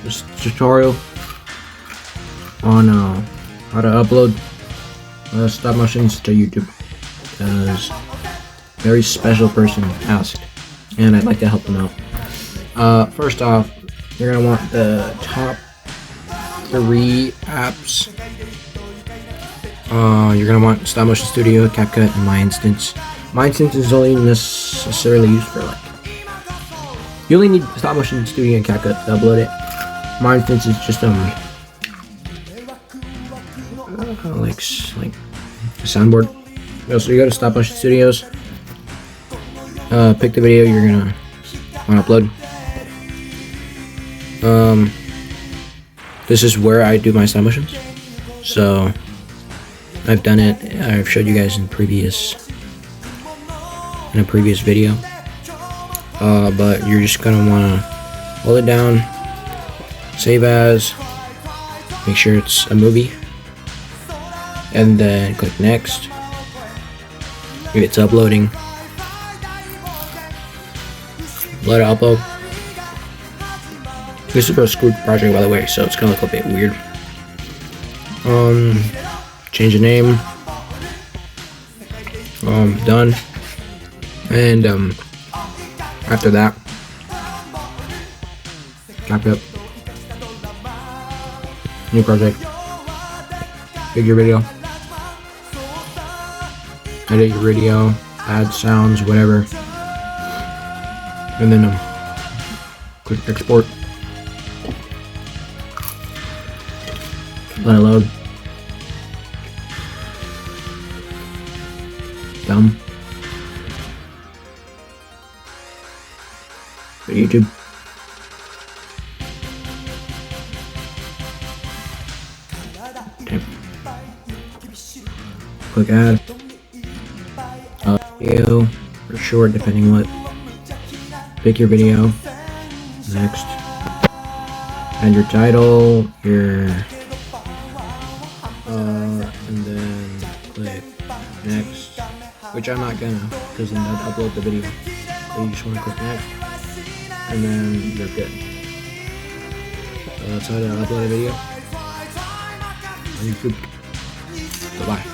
This tutorial on how to upload stop motions to YouTube, because a very special person asked, and I'd like to help them out. First off, you're gonna want the top 3 apps. You're gonna want Stopmotion Studio, CapCut, and My Instance. My Instance is only necessarily used for you only need Stopmotion Studio and CapCut to upload it. My Instance is just like a soundboard. So you go to Stopmotion Studios, pick the video you're gonna want to upload. This is where I do my stop motions. So I've done it. I've showed you guys in a previous video. But you're just gonna wanna hold it down, save as, make sure it's a movie, and then click next. If it's uploading, let it upload. This is a screwed project, by the way, so it's gonna look a bit weird. Change the name. Done. And after that, back up. New project. Pick your video. Edit your video. Add sounds, whatever. And then click export. Let it load. Done. Go to YouTube. Okay. Click add. Video or short, depending what. Pick your video. Next. Add your title. And then click next. Which I'm not gonna, because then I'd upload the video. So you just want to click next. And then you're good. So that's how to upload a video on YouTube. Bye-bye.